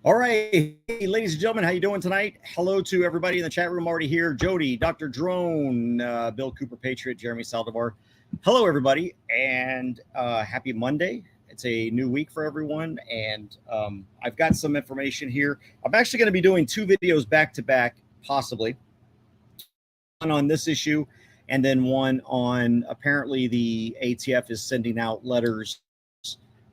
All right, hey, ladies and gentlemen, how you doing tonight? Hello to everybody in the chat room already here. Jody, Dr. Drone, Bill Cooper, Patriot, Jeremy Saldivar. Hello, everybody, and happy Monday. It's a new week for everyone, and I've got some information here. I'm actually going to be doing two videos back to back, possibly. One on this issue, and then one on apparently the ATF is sending out letters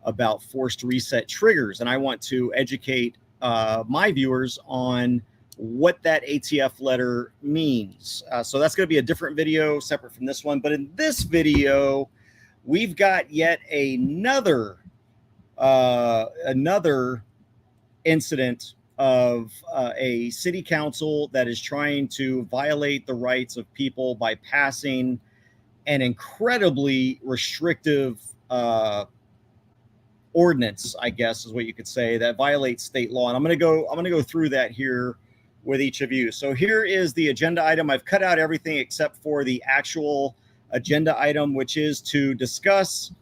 about forced reset triggers, and I want to educate my viewers on what that ATF letter means. So that's going to be a different video separate from this one. But in this video, we've got yet another incident of a city council that is trying to violate the rights of people by passing an incredibly restrictive ordinance, I guess is what you could say, that violates state law. And I'm going to go through that here with each of you. So here is the agenda item. I've cut out everything except for the actual agenda item, which is to discussion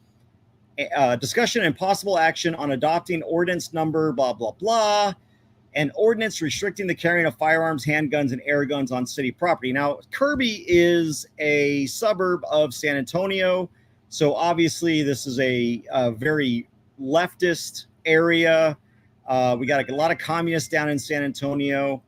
and possible action on adopting ordinance number blah blah blah, an ordinance restricting the carrying of firearms, handguns, and air guns on city property. Now, Kirby is a suburb of San Antonio, so obviously this is a very leftist area. We got a lot of communists down in San Antonio.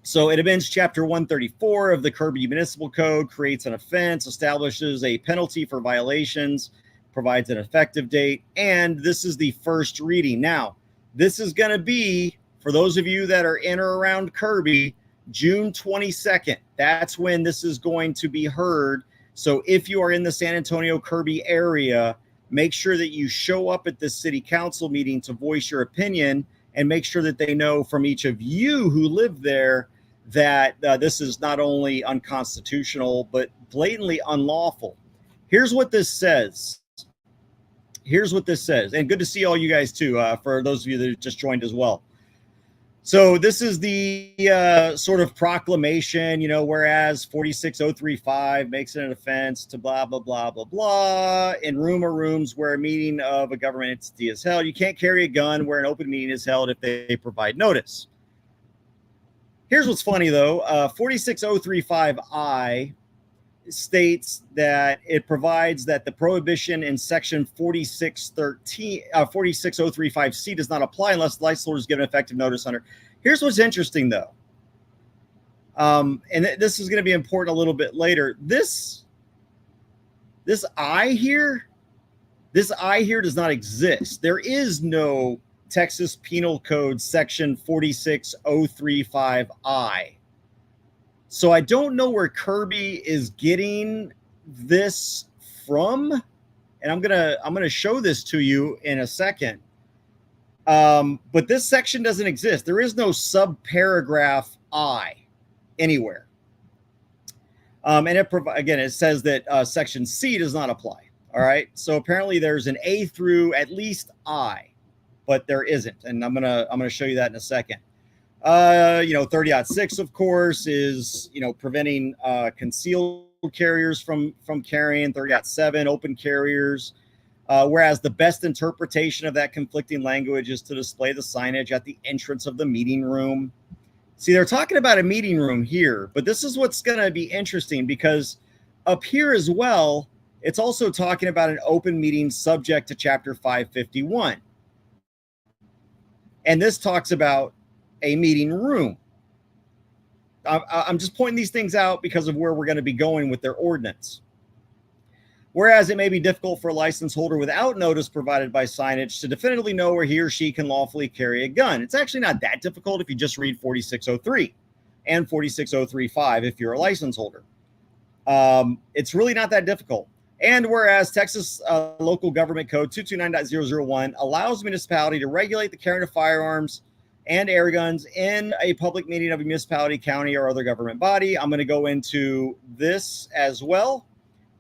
So it amends Chapter 134 of the Kirby Municipal Code, creates an offense, establishes a penalty for violations, provides an effective date, and this is the first reading. Now, this is going to be, for those of you that are in or around Kirby, June 22nd. That's when this is going to be heard. So if you are in the San Antonio Kirby area, make sure that you show up at this city council meeting to voice your opinion, and make sure that they know from each of you who live there that this is not only unconstitutional, but blatantly unlawful. Here's what this says. And good to see all you guys too, for those of you that just joined as well. So this is the sort of proclamation, whereas 46035 makes it an offense to blah, blah, blah, blah, blah. In room or rooms where a meeting of a government entity is held, you can't carry a gun where an open meeting is held if they provide notice. Here's what's funny, though. 46035I states that it provides that the prohibition in section 46035C does not apply unless the license holder is given effective notice under. Here's what's interesting, though. And this is going to be important a little bit later. This I here does not exist. There is no Texas Penal Code section 46035I. So I don't know where Kirby is getting this from, and I'm gonna show this to you in a second. But this section doesn't exist. There is no subparagraph I anywhere. And it says that section C does not apply. All right. So apparently there's an A through at least I, but there isn't, and I'm gonna show you that in a second. 30.6, of course, is, preventing concealed carriers from carrying. 30.7, open carriers. Whereas the best interpretation of that conflicting language is to display the signage at the entrance of the meeting room. See, they're talking about a meeting room here, but this is what's going to be interesting, because up here as well, it's also talking about an open meeting subject to Chapter 551. And this talks about a meeting room. I'm just pointing these things out because of where we're going to be going with their ordinance. Whereas it may be difficult for a license holder without notice provided by signage to definitively know where he or she can lawfully carry a gun. It's actually not that difficult if you just read 46003 and 46035 if you're a license holder. It's really not that difficult. And whereas Texas Local Government Code 229.001 allows municipality to regulate the carrying of firearms and air guns in a public meeting of a municipality, county, or other government body. I'm going to go into this as well.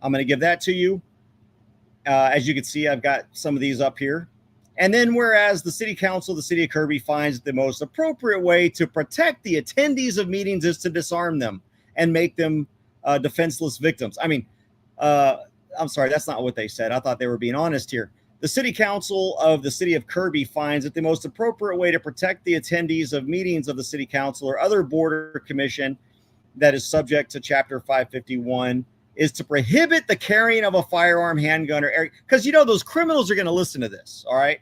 I'm going to give that to you. As you can see, I've got some of these up here. And then whereas the City Council of the City of Kirby finds the most appropriate way to protect the attendees of meetings is to disarm them and make them defenseless victims. I mean, I'm sorry, that's not what they said. I thought they were being honest here. The City Council of the City of Kirby finds that the most appropriate way to protect the attendees of meetings of the City Council or other board or commission that is subject to Chapter 551 is to prohibit the carrying of a firearm, handgun, or because those criminals are going to listen to this. All right.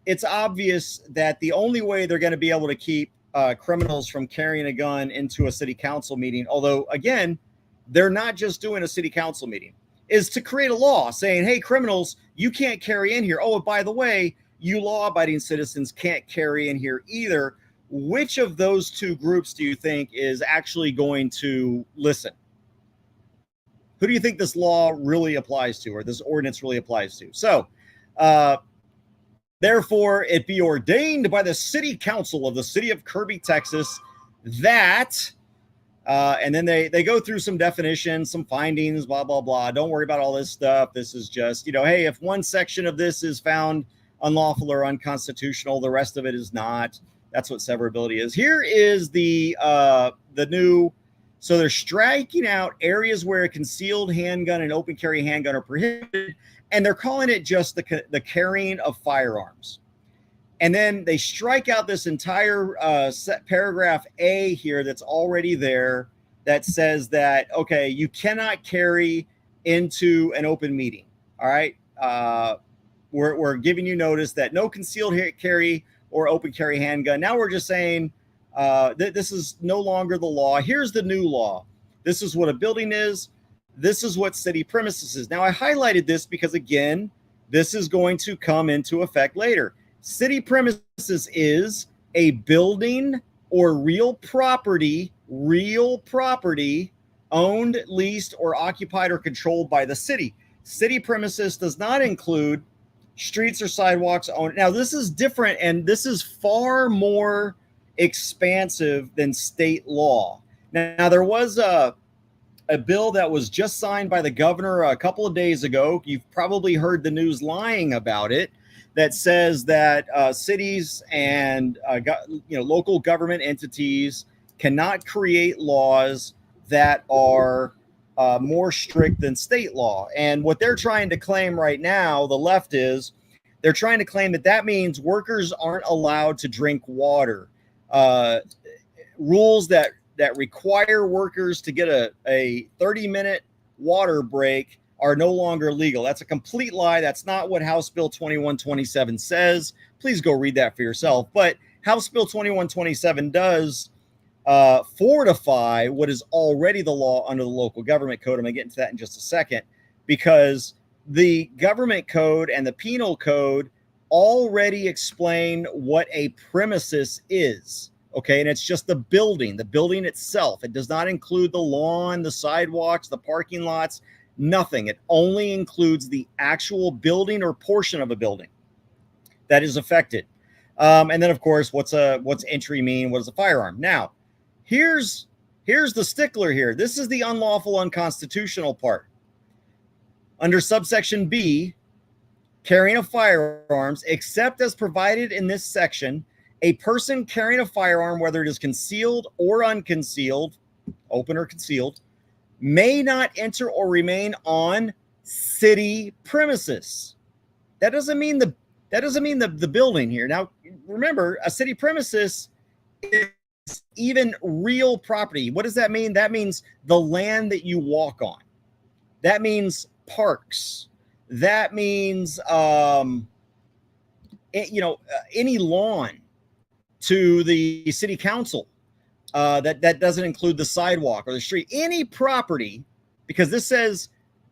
It's obvious that the only way they're going to be able to keep criminals from carrying a gun into a city council meeting, although, again, they're not just doing a city council meeting, is to create a law saying, hey, criminals, you can't carry in here. Oh, and by the way, you law-abiding citizens can't carry in here either. Which of those two groups do you think is actually going to listen? Who do you think this law really applies to, or this ordinance really applies to? So, therefore, it be ordained by the City Council of the City of Kirby, Texas, that, and then they go through some definitions, some findings, blah, blah, blah. Don't worry about all this stuff. This is just, hey, if one section of this is found unlawful or unconstitutional, the rest of it is not. That's what severability is. Here is the new, so they're striking out areas where a concealed handgun and open carry handgun are prohibited, and they're calling it just the carrying of firearms. And then they strike out this entire paragraph A here that's already there that says that, okay, you cannot carry into an open meeting. All right. We're giving you notice that no concealed carry or open carry handgun. Now we're just saying that this is no longer the law. Here's the new law. This is what a building is. This is what city premises is. Now I highlighted this because, again, this is going to come into effect later. City premises is a building or real property owned, leased, or occupied or controlled by the city. City premises does not include streets or sidewalks owned. Now, this is different, and this is far more expansive than state law. Now there was a bill that was just signed by the governor a couple of days ago. You've probably heard the news lying about it, that says that cities and local government entities cannot create laws that are more strict than state law. And what they're trying to claim right now, the left is, they're trying to claim that means workers aren't allowed to drink water. Rules that require workers to get a 30-minute water break are no longer legal. That's a complete lie. That's not what House Bill 2127 says. Please go read that for yourself. But House Bill 2127 does fortify what is already the law under the local government code. I'm going to get into that in just a second, because the government code and the penal code already explain what a premises is. Okay, and it's just the building itself. It does not include the lawn, the sidewalks, the parking lots, nothing. It only includes the actual building or portion of a building that is affected. And then, of course, what's entry mean? What is a firearm? Now, here's the stickler here. This is the unlawful, unconstitutional part. Under subsection B, carrying of firearms, except as provided in this section, a person carrying a firearm, whether it is concealed or unconcealed, open or concealed, may not enter or remain on city premises. That doesn't mean the building here. Now, remember, a city premises is even real property. What does that mean? That means the land that you walk on. That means parks. That means any lawn to the city council. That doesn't include the sidewalk or the street. Any property, because this says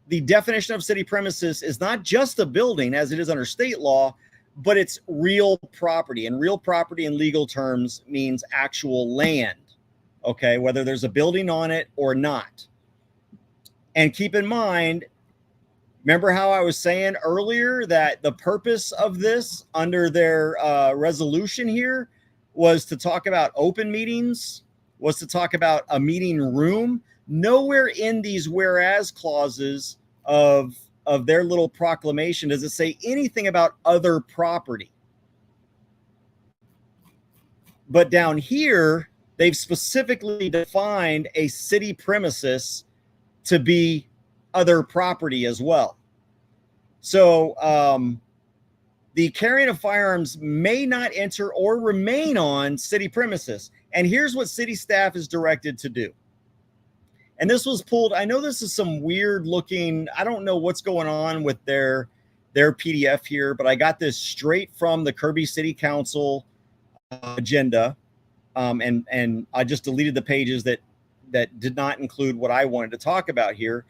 the definition of city premises is not just a building as it is under state law, but it's real property. And real property in legal terms means actual land, okay, whether there's a building on it or not. And keep in mind, remember how I was saying earlier that the purpose of this under their resolution here was to talk about open meetings, was to talk about a meeting room. Nowhere in these whereas clauses of their little proclamation does it say anything about other property. But down here, they've specifically defined a city premises to be other property as well. So the carrying of firearms may not enter or remain on city premises. And here's what city staff is directed to do. And this was pulled. I know this is some weird looking, I don't know what's going on with their PDF here, but I got this straight from the Kirby City Council agenda. And I just deleted the pages that did not include what I wanted to talk about here.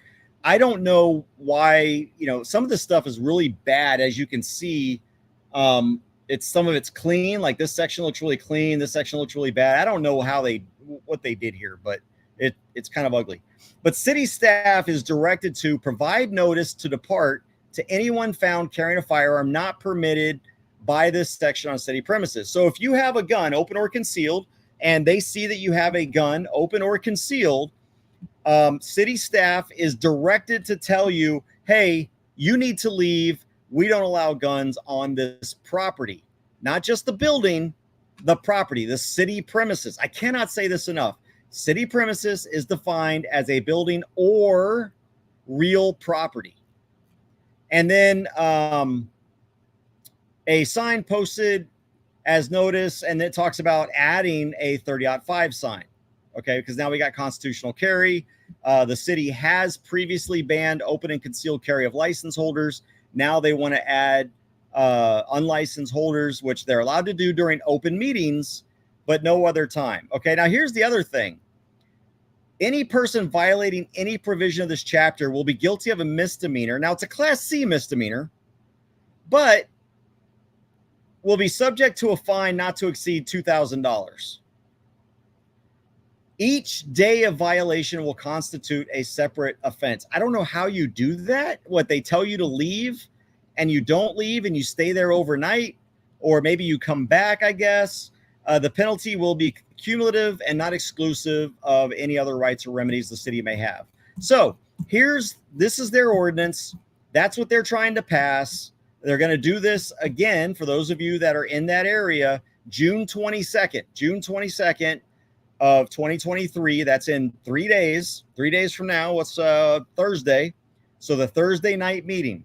I don't know why, some of this stuff is really bad. As you can see, some of it's clean. Like this section looks really clean. This section looks really bad. I don't know what they did here, but it's kind of ugly. But city staff is directed to provide notice to depart to anyone found carrying a firearm not permitted by this section on city premises. So if you have a gun, open or concealed, and they see that you have a gun, open or concealed, city staff is directed to tell you, hey, you need to leave. We don't allow guns on this property. Not just the building, the property, the city premises. I cannot say this enough. City premises is defined as a building or real property. And then a sign posted as notice, and it talks about adding a 30-05 sign. Okay, because now we got constitutional carry. The city has previously banned open and concealed carry of license holders. Now they want to add unlicensed holders, which they're allowed to do during open meetings, but no other time. Okay, now here's the other thing. Any person violating any provision of this chapter will be guilty of a misdemeanor. Now, it's a Class C misdemeanor, but will be subject to a fine not to exceed $2,000. Each day of violation will constitute a separate offense. I don't know how you do that. What, they tell you to leave and you don't leave and you stay there overnight, or maybe you come back, I guess. The penalty will be cumulative and not exclusive of any other rights or remedies the city may have. So this is their ordinance. That's what they're trying to pass. They're going to do this again for those of you that are in that area, June 22nd of 2023. That's in 3 days. 3 days from now. What's Thursday? So the Thursday night meeting.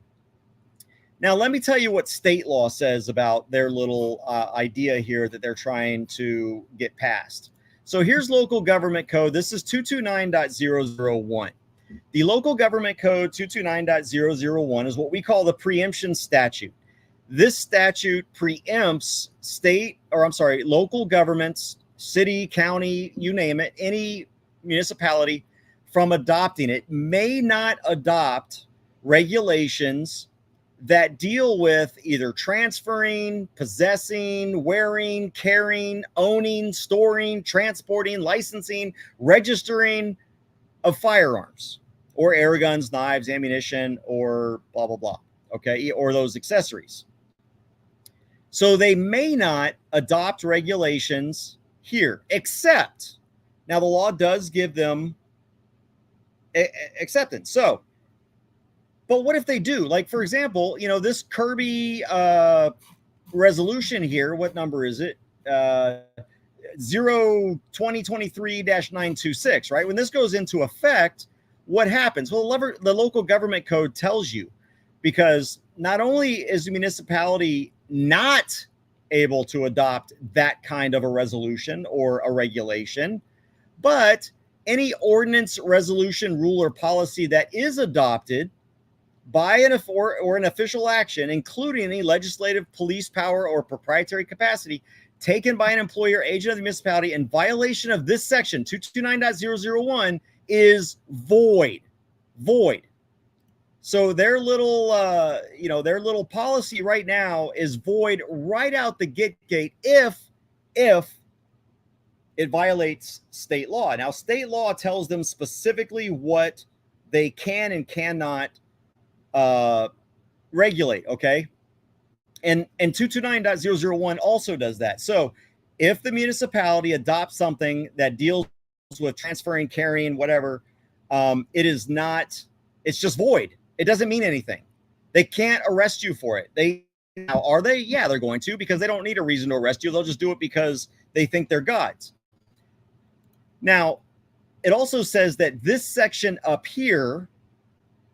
Now, let me tell you what state law says about their little idea here that they're trying to get passed. So here's local government code. This is 229.001. The local government code 229.001 is what we call the preemption statute. This statute preempts local governments, city, county, you name it, any municipality from adopting it. May not adopt regulations that deal with either transferring, possessing, wearing, carrying, owning, storing, transporting, licensing, registering of firearms or air guns, knives, ammunition, or blah, blah, blah. Okay. Or those accessories. So they may not adopt regulations here, except now the law does give them acceptance. So, but what if they do? Like, for example, this Kirby resolution here, what number is it? 2023-926, right? When this goes into effect, what happens? Well, the local government code tells you, because not only is the municipality not able to adopt that kind of a resolution or a regulation, but any ordinance, resolution, rule, or policy that is adopted by an official action, including any legislative, police power, or proprietary capacity taken by an employer, agent of the municipality in violation of this section 229.001 is void. So their little policy right now is void right out the gate if it violates state law. Now, state law tells them specifically what they can and cannot regulate, okay? And 229.001 also does that. So if the municipality adopts something that deals with transferring, carrying, whatever, it's just void. It doesn't mean anything. They can't arrest you for it. Are they? Yeah, they're going to, because they don't need a reason to arrest you. They'll just do it because they think they're gods. Now, it also says that this section up here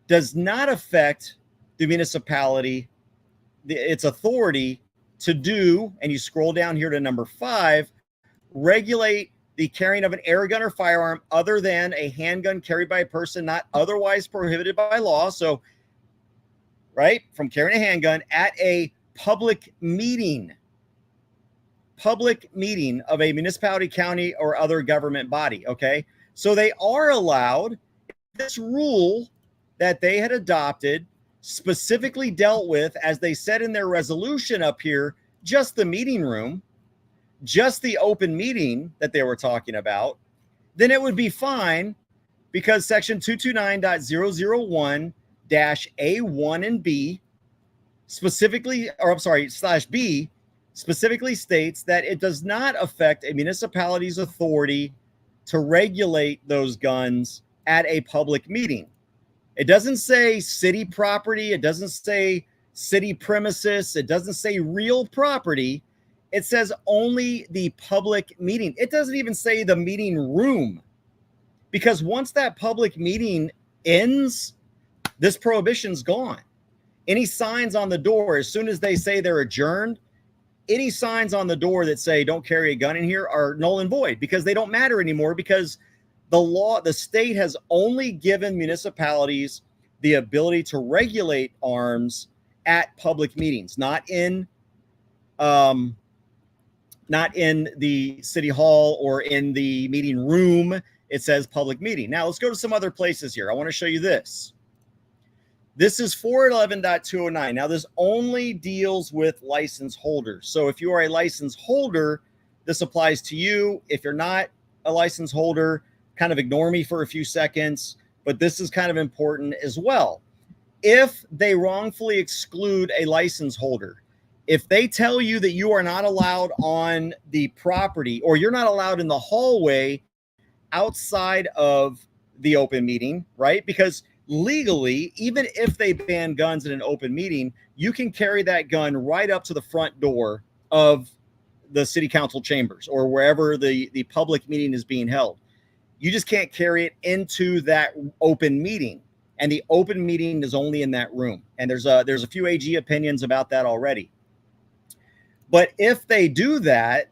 does not affect the municipality its authority to do, and you scroll down here to number 5, regulate the carrying of an air gun or firearm other than a handgun carried by a person not otherwise prohibited by law. So, right, from carrying a handgun at a public meeting of a municipality, county, or other government body. Okay, so they are allowed. This rule that they had adopted specifically dealt with, as they said in their resolution up here, just the meeting room, just the open meeting that they were talking about, then it would be fine, because section 229.001-A1 and B specifically, or I'm sorry, /B specifically states that it does not affect a municipality's authority to regulate those guns at a public meeting. It doesn't say city property. It doesn't say city premises. It doesn't say real property. It says only the public meeting. It doesn't even say the meeting room, because once that public meeting ends, this prohibition's gone. Any signs on the door, as soon as they say they're adjourned, any signs on the door that say don't carry a gun in here are null and void, because they don't matter anymore, because the state has only given municipalities the ability to regulate arms at public meetings, not in the city hall or in the meeting room. It says public meeting. Now let's go to some other places here. I want to show you this. This is 411.209. Now this only deals with license holders. So if you are a license holder, this applies to you. If you're not a license holder, kind of ignore me for a few seconds, but this is kind of important as well. If they wrongfully exclude a license holder, if they tell you that you are not allowed on the property, or you're not allowed in the hallway outside of the open meeting, right? Because legally, even if they ban guns in an open meeting, you can carry that gun right up to the front door of the city council chambers or wherever the public meeting is being held. You just can't carry it into that open meeting, and the open meeting is only in that room. And there's a few AG opinions about that already. But if they do that,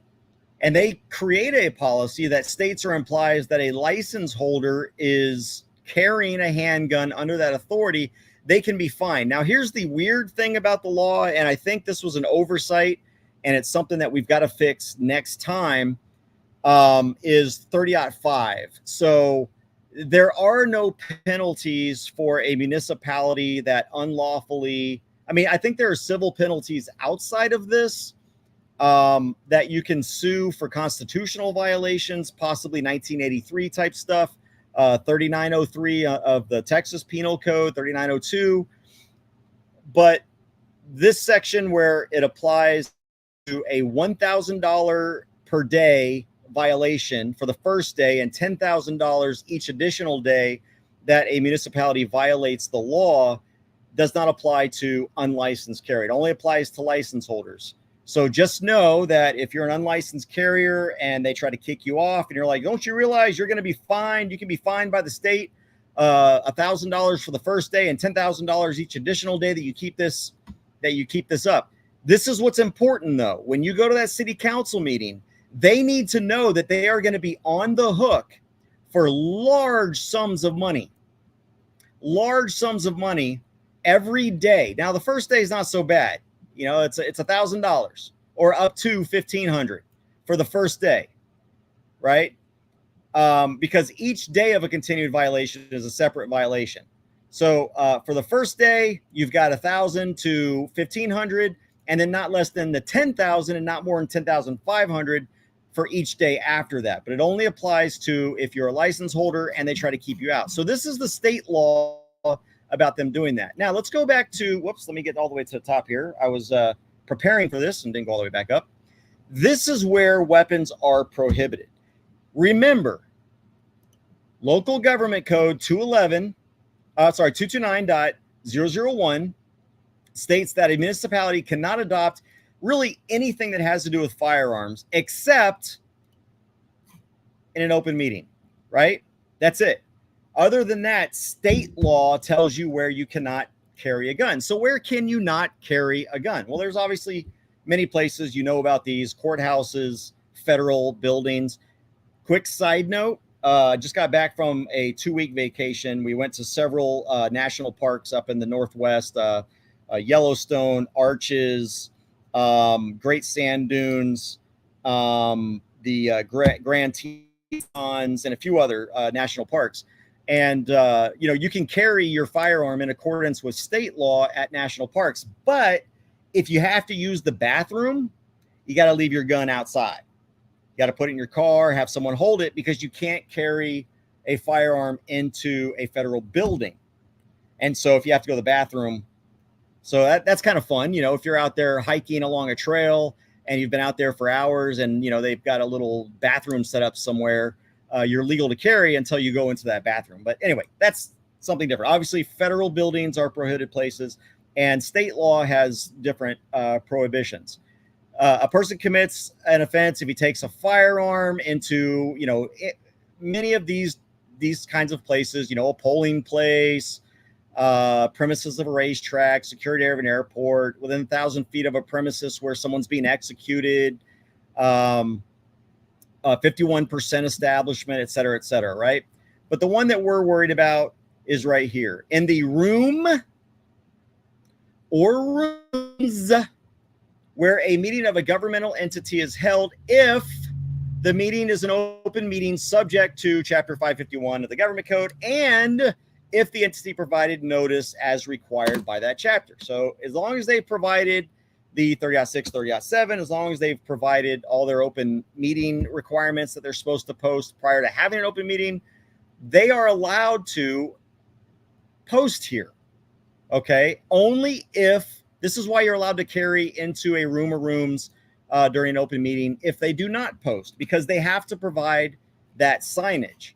and they create a policy that states or implies that a license holder is carrying a handgun under that authority, they can be fined. Now, here's the weird thing about the law, and I think this was an oversight, and it's something that we've got to fix next time, is 30.5. So there are no penalties for a municipality that unlawfully, I mean, I think there are civil penalties outside of this, that you can sue for constitutional violations, possibly 1983 type stuff, 3903 of the Texas Penal Code, 3902. But this section where it applies to a $1,000 per day violation for the first day and $10,000 each additional day that a municipality violates the law does not apply to unlicensed carry. It only applies to license holders. So just know that if you're an unlicensed carrier and they try to kick you off and you're like, don't you realize you're going to be fined? You can be fined by the state $1,000 for the first day and $10,000 each additional day that you keep this up. This is what's important, though. When you go to that city council meeting, they need to know that they are going to be on the hook for large sums of money every day. Now, the first day is not so bad. You know, it's $1,000 or up to $1,500 for the first day, right? Because each day of a continued violation is a separate violation. So for the first day, you've got $1,000 to $1,500, and then not less than the $10,000 and not more than $10,500 for each day after that. But it only applies to if you're a license holder and they try to keep you out. So this is the state law about them doing that. Now let's go back to, whoops, let me get all the way to the top here. I was preparing for this and didn't go all the way back up. This is where weapons are prohibited. Remember, local government code 229.001 states that a municipality cannot adopt really anything that has to do with firearms except in an open meeting, right? That's it. Other than that, state law tells you where you cannot carry a gun. So where can you not carry a gun? Well, there's obviously many places. You know about these: courthouses, federal buildings. Quick side note, just got back from a 2-week vacation. We went to several national parks up in the Northwest, Yellowstone, Arches, Great Sand Dunes, the Grand Tetons, and a few other national parks. And, you can carry your firearm in accordance with state law at national parks. But if you have to use the bathroom, you got to leave your gun outside. You got to put it in your car, have someone hold it, because you can't carry a firearm into a federal building. And so if you have to go to the bathroom, so that's kind of fun. If you're out there hiking along a trail and you've been out there for hours and, they've got a little bathroom set up somewhere, you're legal to carry until you go into that bathroom. But anyway, that's something different. Obviously, federal buildings are prohibited places, and state law has different prohibitions. A person commits an offense if he takes a firearm into, many of these kinds of places, a polling place, premises of a racetrack, security area of an airport, within 1,000 feet of a premises where someone's being executed, 51% establishment, et cetera, right? But the one that we're worried about is right here. In the room or rooms where a meeting of a governmental entity is held, if the meeting is an open meeting subject to Chapter 551 of the Government Code, and if the entity provided notice as required by that chapter. So as long as they provided the 30.6, 30.7, as long as they've provided all their open meeting requirements that they're supposed to post prior to having an open meeting, they are allowed to post here. Okay? Only if, this is why you're allowed to carry into a room or rooms during an open meeting if they do not post, because they have to provide that signage.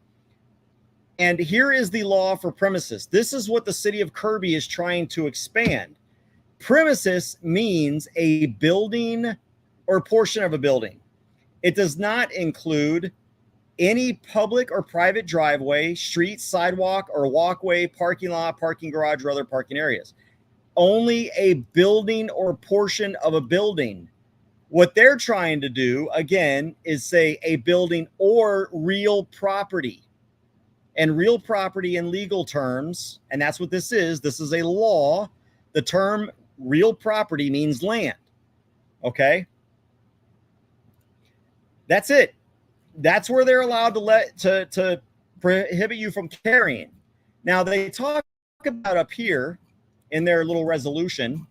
And here is the law for premises. This is what the City of Kirby is trying to expand. Premises means a building or portion of a building. It does not include any public or private driveway, street, sidewalk, or walkway, parking lot, parking garage, or other parking areas. Only a building or portion of a building. What they're trying to do, again, is say a building or real property. And real property in legal terms, and that's what this is a law. The term real property means land. Okay? That's it. That's where they're allowed to prohibit you from carrying. Now, they talk about up here in their little resolution,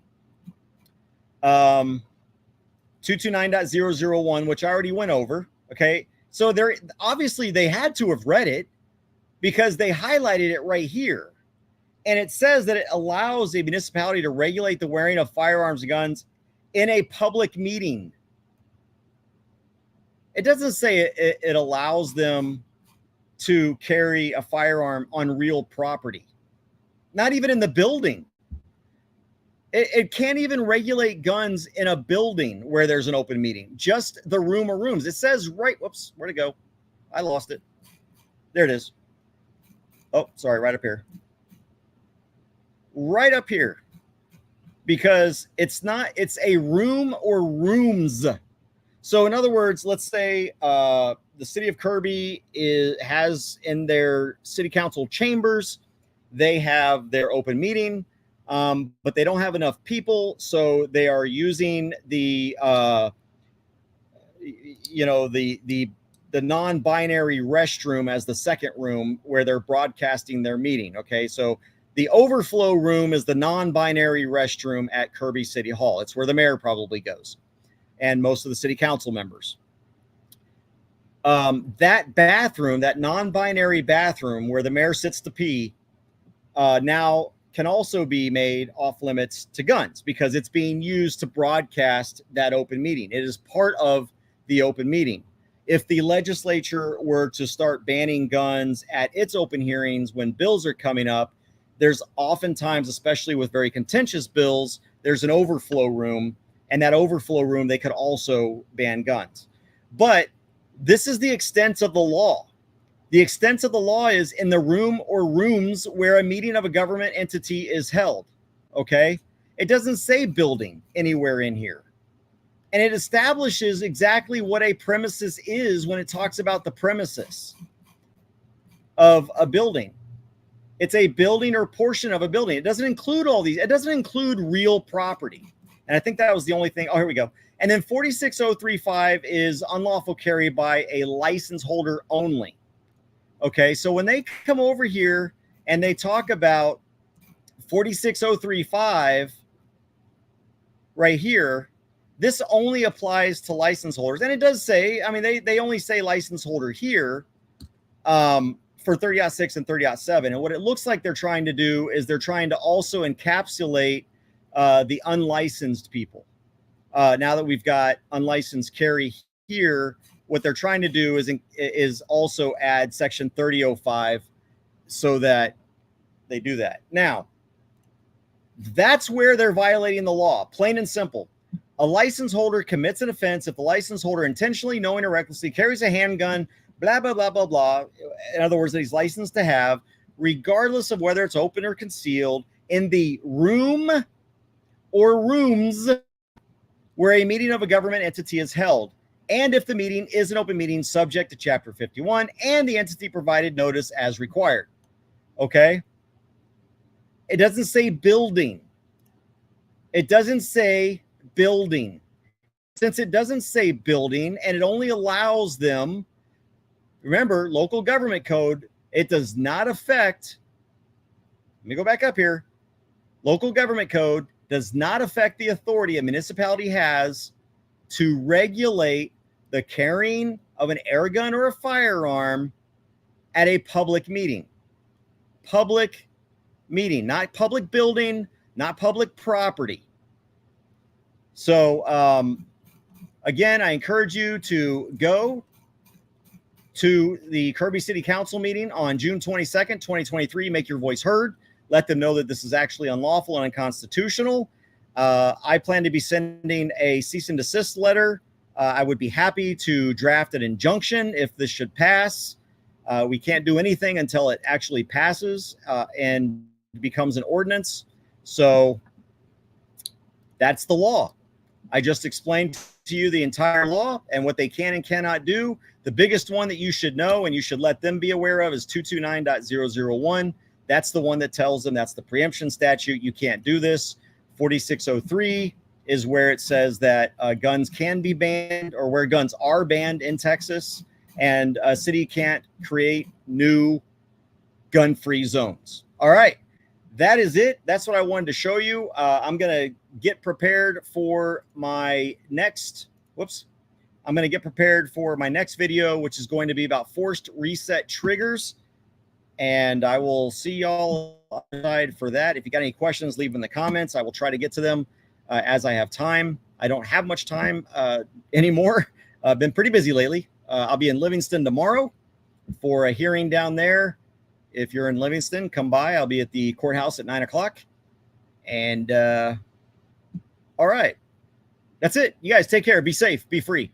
229.001, which I already went over. Okay? So they're obviously they had to have read it, because they highlighted it right here. And it says that it allows a municipality to regulate the wearing of firearms and guns in a public meeting. It doesn't say it allows them to carry a firearm on real property. Not even in the building. It can't even regulate guns in a building where there's an open meeting. Just the room or rooms. It says right, whoops, where'd it go? I lost it. There it is. Oh, sorry, right up here. Right up here. Because it's a room or rooms. So in other words, let's say the City of Kirby has in their city council chambers, they have their open meeting, but they don't have enough people. So they are using the non-binary restroom as the second room where they're broadcasting their meeting. Okay, so the overflow room is the non-binary restroom at Kirby City Hall. It's where the mayor probably goes and most of the city council members. That bathroom, that non-binary bathroom where the mayor sits to pee, now can also be made off limits to guns because it's being used to broadcast that open meeting. It is part of the open meeting. If the legislature were to start banning guns at its open hearings when bills are coming up, there's oftentimes, especially with very contentious bills, there's an overflow room, and that overflow room, they could also ban guns. But this is the extent of the law. The extent of the law is in the room or rooms where a meeting of a government entity is held. Okay. It doesn't say building anywhere in here. And it establishes exactly what a premises is when it talks about the premises of a building. It's a building or portion of a building. It doesn't include all these. It doesn't include real property. And I think that was the only thing. Oh, here we go. And then 46035 is unlawful carry by a license holder only. Okay, so when they come over here and they talk about 46035 right here, this only applies to license holders. And it does say, I mean, they only say license holder here for 30.6 and 30.7. And what it looks like they're trying to do is they're trying to also encapsulate the unlicensed people. Now that we've got unlicensed carry here, what they're trying to do is also add section 30.05 so that they do that. Now, that's where they're violating the law, plain and simple. A license holder commits an offense if the license holder intentionally, knowing, or recklessly carries a handgun, blah, blah, blah, blah, blah. In other words, that he's licensed to have, regardless of whether it's open or concealed, in the room or rooms where a meeting of a government entity is held. And if the meeting is an open meeting subject to Chapter 51 and the entity provided notice as required. Okay? It doesn't say building. It doesn't say building. Since it doesn't say building and it only allows them, remember, local government code, it does not affect, let me go back up here. Local government code does not affect the authority a municipality has to regulate the carrying of an air gun or a firearm at a public meeting. Public meeting, not public building, not public property. So, again, I encourage you to go to the Kirby City Council meeting on June 22nd, 2023. Make your voice heard. Let them know that this is actually unlawful and unconstitutional. I plan to be sending a cease and desist letter. I would be happy to draft an injunction if this should pass. We can't do anything until it actually passes and becomes an ordinance. So that's the law. I just explained to you the entire law and what they can and cannot do. The biggest one that you should know and you should let them be aware of is 229.001. That's the one that tells them that's the preemption statute. You can't do this. 4603 is where it says that guns can be banned, or where guns are banned in Texas, and a city can't create new gun-free zones. All right. That is it. That's what I wanted to show you. I'm going to get prepared for my next, I'm going to get prepared for my next video, which is going to be about forced reset triggers. And I will see y'all outside for that. If you got any questions, leave them in the comments. I will try to get to them as I have time. I don't have much time anymore. I've been pretty busy lately. I'll be in Livingston tomorrow for a hearing down there. If you're in Livingston, come by. I'll be at the courthouse at 9 o'clock. And all right. That's it. You guys take care. Be safe. Be free.